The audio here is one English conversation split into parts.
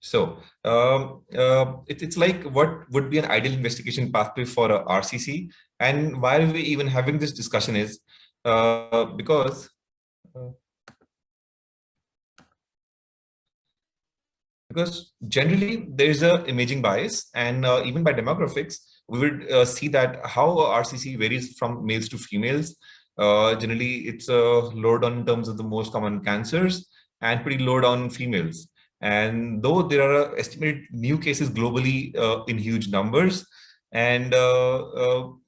So it's like what would be an ideal investigation pathway for a RCC, and why are we even having this discussion is because generally there is a imaging bias, and even by demographics, we would see that how RCC varies from males to females. Generally, it's lower down in terms of the most common cancers and pretty low down females. And though there are estimated new cases globally in huge numbers, and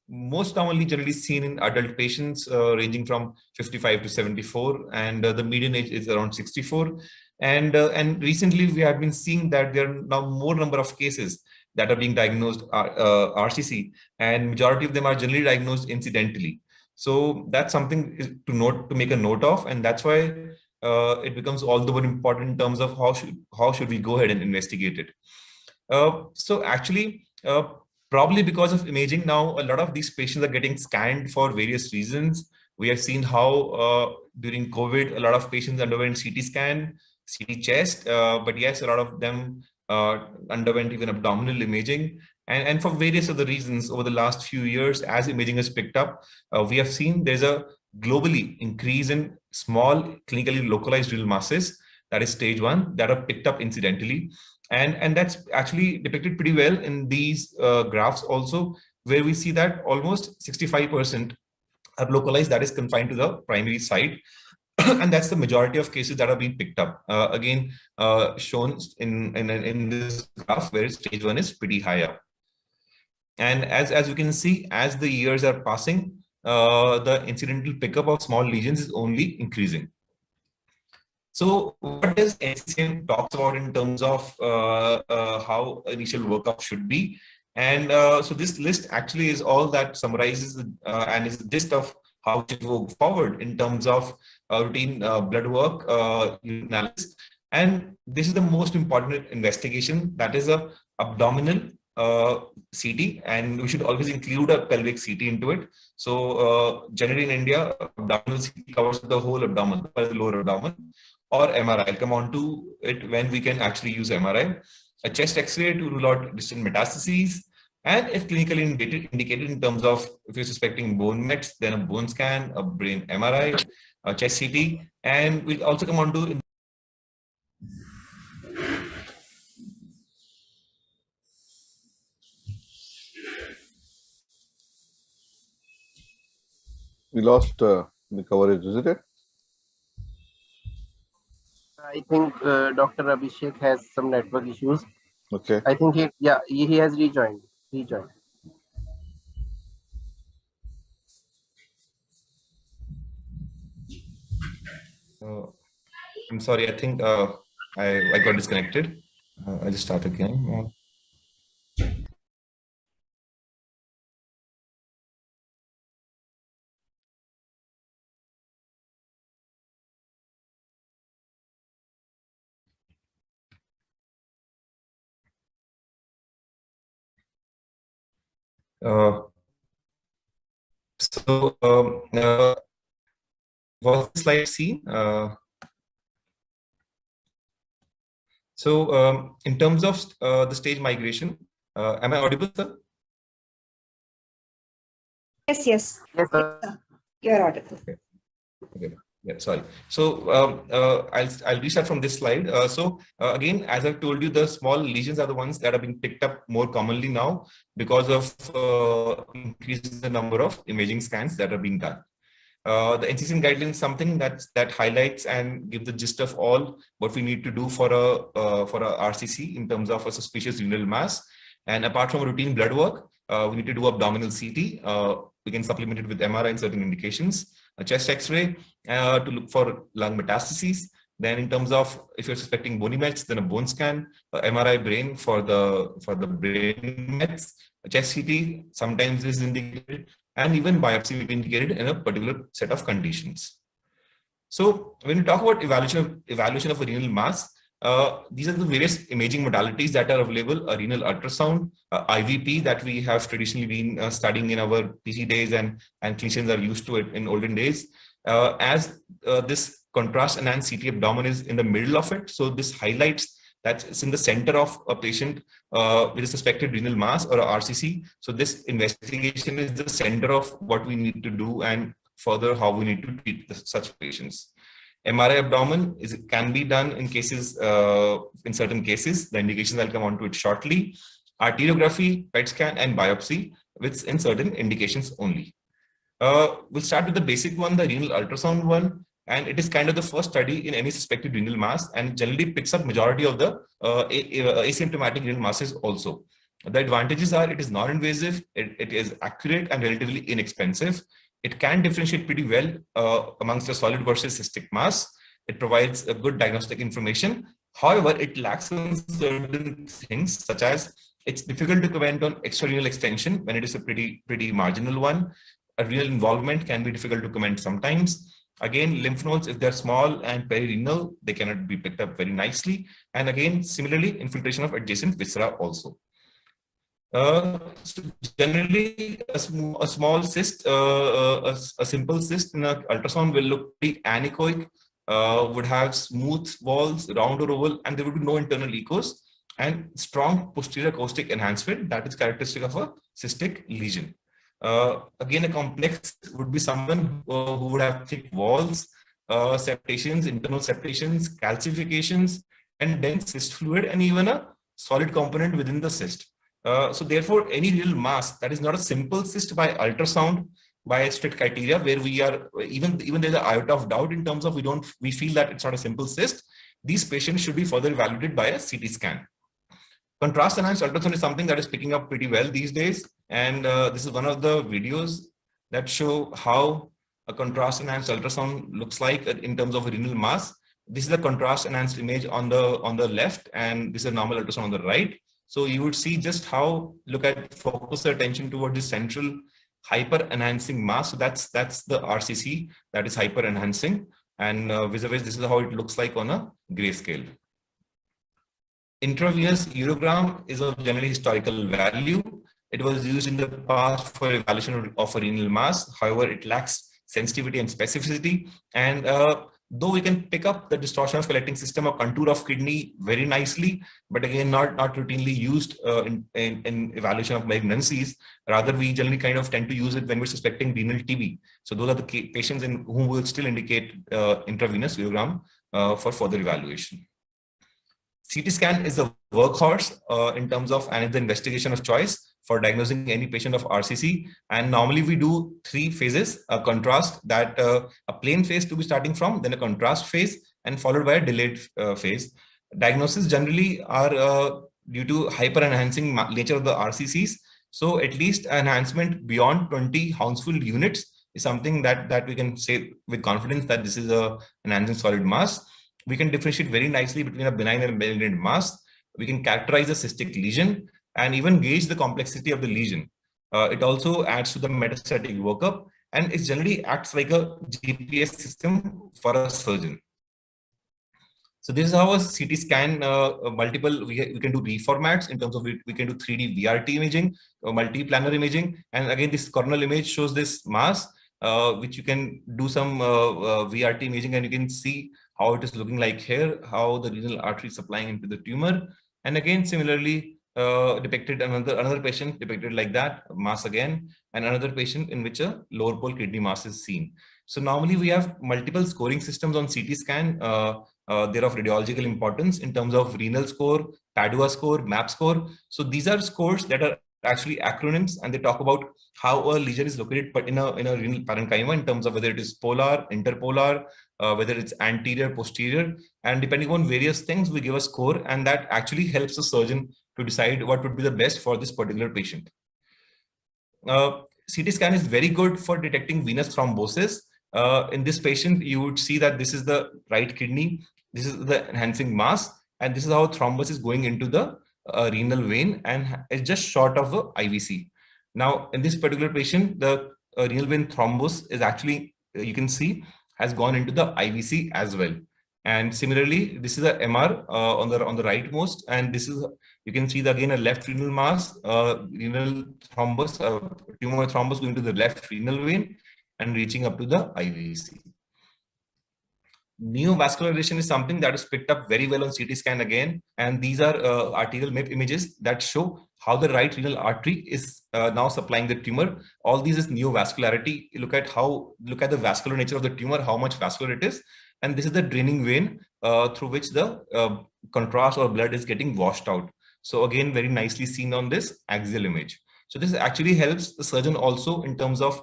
most commonly generally seen in adult patients ranging from 55 to 74, and the median age is around 64. And recently we have been seeing that there are now more number of cases that are being diagnosed RCC, and majority of them are generally diagnosed incidentally. So that's something to make a note of, and that's why it becomes all the more important in terms of how should we go ahead and investigate it. So actually, probably because of imaging now, a lot of these patients are getting scanned for various reasons. We have seen how during COVID, a lot of patients underwent CT scan, CT chest, but yes, a lot of them underwent even abdominal imaging. And for various other reasons over the last few years, as imaging has picked up, we have seen there's a globally increase in small clinically localized renal masses, that is stage 1, that are picked up incidentally. And that's actually depicted pretty well in these graphs also, where we see that almost 65% are localized, that is confined to the primary site. And that's the majority of cases that are being picked up. Again, shown in this graph, where stage 1 is pretty high up. And as you can see, as the years are passing, the incidental pickup of small lesions is only increasing. So what does NCCN talks about in terms of how initial workup should be? And so this list actually is all that summarizes and is the gist of how to go forward in terms of routine blood work analysis. And this is the most important investigation, that is a abdominal CT, and we should always include a pelvic CT into it. So generally in India, abdominal CT covers the whole abdomen, the lower abdomen, or MRI. I'll come on to it when we can actually use MRI. A chest X-ray to rule out distant metastases, and if clinically indicated in terms of if you're suspecting bone mets, then a bone scan, a brain MRI, a chest CT, and we'll also come on to. We lost the coverage, is it? I think Dr. Abhishek has some network issues. Okay. I think he has rejoined. I'm sorry, I think I got disconnected. I'll just start again. So was the slide seen? So in terms of the stage migration, am I audible, sir? Yes, yes. Yes, sir. You're audible. Okay. Yeah, sorry. So I'll restart from this slide. Again, as I've told you, the small lesions are the ones that are being picked up more commonly now because of increase in the number of imaging scans that are being done. The NCCN guideline is something that highlights and gives the gist of all what we need to do for a RCC in terms of a suspicious renal mass. And apart from routine blood work, we need to do abdominal CT. We can supplement it with MRI in certain indications, a chest X-ray to look for lung metastases. Then in terms of if you're suspecting bony mets, then a bone scan, MRI brain for the brain mets, a chest CT sometimes is indicated, and even biopsy will be indicated in a particular set of conditions. So when we talk about evaluation of a renal mass, these are the various imaging modalities that are available: a renal ultrasound, IVP that we have traditionally been studying in our PG days, and clinicians are used to it in olden days. As this contrast enhanced CT abdomen is in the middle of it, so this highlights that's in the center of a patient with a suspected renal mass or a RCC. So this investigation is the center of what we need to do and further how we need to treat such patients. MRI abdomen can be done in cases, in certain cases. The indications, I'll come on to it shortly. Arteriography, PET scan, and biopsy, with in certain indications only. We'll start with the basic one, the renal ultrasound one, and it is kind of the first study in any suspected renal mass, and generally picks up majority of the asymptomatic renal masses also. The advantages are it is non-invasive, it is accurate and relatively inexpensive. It can differentiate pretty well amongst the solid versus cystic mass. It provides a good diagnostic information. However, it lacks in certain things, such as it's difficult to comment on extrarenal extension when it is a pretty marginal one. A renal involvement can be difficult to comment sometimes. Again, lymph nodes, if they're small and perirenal, they cannot be picked up very nicely. And again, similarly, infiltration of adjacent viscera also. So generally, a small cyst, a simple cyst in an ultrasound will look pretty anechoic, would have smooth walls, round or oval, and there would be no internal echos, and strong posterior acoustic enhancement that is characteristic of a cystic lesion. Again, a complex would be someone who would have thick walls, septations, internal septations, calcifications, and dense cyst fluid, and even a solid component within the cyst. So therefore, any renal mass that is not a simple cyst by ultrasound, by strict criteria, where we are even there's an iota of doubt in terms of we feel that it's not a simple cyst, these patients should be further evaluated by a CT scan. Contrast enhanced ultrasound is something that is picking up pretty well these days, and this is one of the videos that show how a contrast enhanced ultrasound looks like in terms of a renal mass. This is a contrast enhanced image on the left, and this is a normal ultrasound on the right. So you would see just how, focus the attention toward the central hyper enhancing mass. So that's the RCC that is hyper enhancing, and vis-a-vis, this is how it looks like on a grayscale. Intravenous urogram is of generally historical value. It was used in the past for evaluation of a renal mass. However, it lacks sensitivity and specificity, and though we can pick up the distortion of collecting system or contour of kidney very nicely, but again, not routinely used in evaluation of malignancies. Rather, we generally kind of tend to use it when we're suspecting renal TB. So those are the patients in whom will still indicate intravenous urogram for further evaluation. CT scan is the workhorse in terms of, and it's the investigation of choice for diagnosing any patient of RCC. And normally we do 3 phases: a contrast, that a plain phase to be starting from, then a contrast phase, and followed by a delayed phase. Diagnosis generally are due to hyper enhancing nature of the RCCs. So at least enhancement beyond 20 Hounsfield units is something that we can say with confidence that this is a enhancing solid mass. We can differentiate very nicely between a benign and malignant mass. We can characterize a cystic lesion and even gauge the complexity of the lesion. It also adds to the metastatic workup, and it generally acts like a GPS system for a surgeon. So this is how a CT scan, we can do reformats in terms of we can do 3D VRT imaging, multi-planar imaging. And again, this coronal image shows this mass, which you can do some VRT imaging, and you can see how it is looking like here, how the renal artery is supplying into the tumor. And again, similarly, depicted another patient depicted like that, mass again, and another patient in which a lower pole kidney mass is seen. So normally we have multiple scoring systems on CT scan. They're of radiological importance in terms of renal score, Padua score, MAP score. So these are scores that are actually acronyms, and they talk about how a lesion is located, but in a renal parenchyma in terms of whether it is polar, interpolar, whether it's anterior, posterior, and depending on various things, we give a score, and that actually helps the surgeon to decide what would be the best for this particular patient. CT scan is very good for detecting venous thrombosis. In this patient, you would see that this is the right kidney, this is the enhancing mass, and this is how thrombus is going into the renal vein, and it's just short of a IVC. Now, in this particular patient, the renal vein thrombus is actually, you can see, has gone into the IVC as well. And similarly, this is a MR on the rightmost, and this is, you can see again a left renal mass, renal thrombus, tumor thrombus going to the left renal vein and reaching up to the IVC. Neovascularization is something that is picked up very well on CT scan again. And these are arterial MIP images that show how the right renal artery is now supplying the tumor. All these is neovascularity. Look at the vascular nature of the tumor, how much vascular it is. And this is the draining vein through which the contrast or blood is getting washed out. So again, very nicely seen on this axial image. So this actually helps the surgeon also in terms of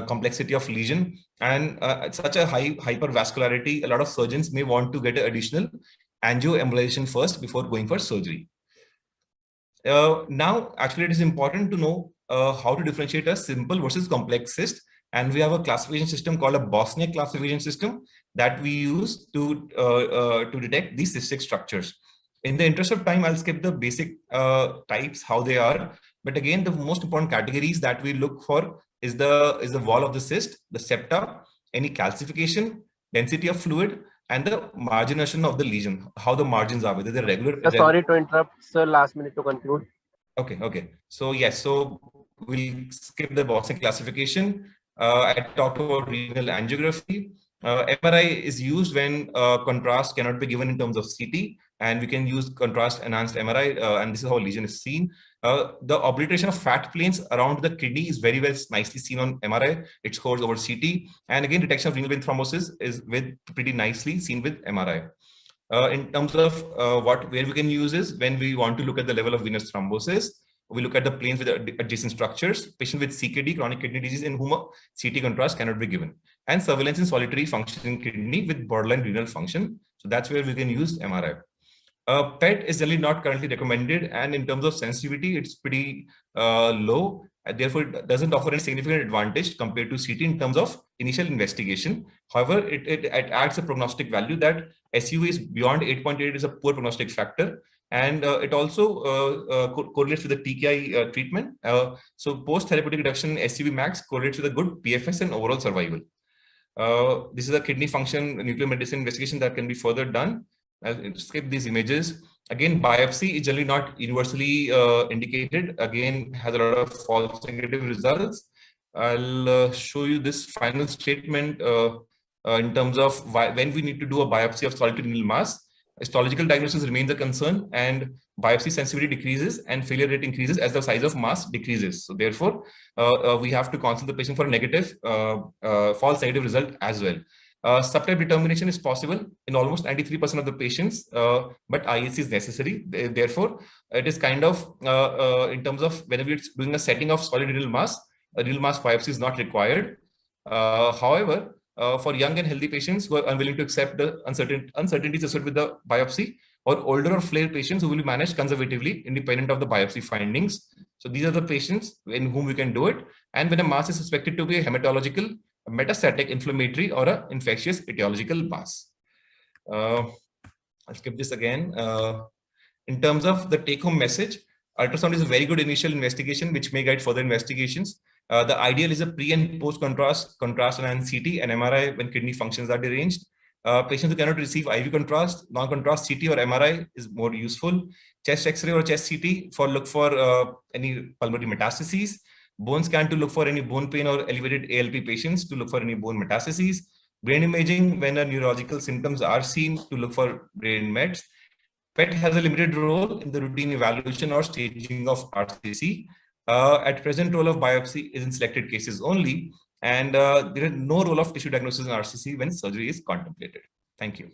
complexity of lesion, and at such a high hypervascularity, a lot of surgeons may want to get an additional angioembolization first before going for surgery. Now, actually, it is important to know how to differentiate a simple versus complex cyst. And we have a classification system called a Bosniak classification system that we use to detect these cystic structures. In the interest of time, I'll skip the basic types, how they are. But again, the most important categories that we look for is the wall of the cyst, the septa, any calcification, density of fluid, and the margination of the lesion, how the margins are, whether they're regular. Sorry to interrupt, sir. Last minute to conclude. Okay. So yes, so we'll skip the Bosniak classification. I talked about renal angiography. MRI is used when contrast cannot be given in terms of CT, and we can use contrast enhanced MRI, and this is how lesion is seen. The obliteration of fat planes around the kidney is very well nicely seen on MRI. It scores over CT, and again, detection of renal vein thrombosis is pretty nicely seen with MRI. In terms of where we can use is when we want to look at the level of venous thrombosis. We look at the planes with adjacent structures, patient with CKD, chronic kidney disease, in whom a CT contrast cannot be given, and surveillance in solitary functioning kidney with borderline renal function. So that's where we can use MRI. PET is generally not currently recommended, and in terms of sensitivity, it's pretty low. And therefore, it doesn't offer any significant advantage compared to CT in terms of initial investigation. However, it adds a prognostic value that SUV is beyond 8.8 is a poor prognostic factor. And it also correlates with the TKI treatment. So post-therapeutic reduction in SUV max correlates with a good PFS and overall survival. This is a kidney function nuclear medicine investigation that can be further done. I'll skip these images. Again, biopsy is generally not universally indicated. Again, has a lot of false negative results. I'll show you this final statement in terms of when we need to do a biopsy of solitary renal mass. Histological diagnosis remains a concern, and biopsy sensitivity decreases and failure rate increases as the size of mass decreases. So therefore, we have to consult the patient for a negative, false negative result as well. Subtype determination is possible in almost 93% of the patients, but IHC is necessary. Therefore, it is kind of in terms of whenever it's doing a setting of solid renal mass, a renal mass biopsy is not required. However, for young and healthy patients who are unwilling to accept the uncertainties associated with the biopsy, or older or frail patients who will be managed conservatively independent of the biopsy findings. So these are the patients in whom we can do it. And when a mass is suspected to be a hematological, a metastatic, inflammatory, or an infectious etiological mass. I'll skip this again. In terms of the take-home message, ultrasound is a very good initial investigation which may guide further investigations. The ideal is a pre and post contrast and CT and MRI when kidney functions are deranged. Patients who cannot receive IV contrast, non-contrast CT or MRI is more useful. Chest X-ray or chest CT for look for any pulmonary metastases. Bone scan to look for any bone pain or elevated ALP patients to look for any bone metastases. Brain imaging when neurological symptoms are seen to look for brain mets. PET has a limited role in the routine evaluation or staging of RCC. At present, role of biopsy is in selected cases only, and there is no role of tissue diagnosis in RCC when surgery is contemplated. Thank you.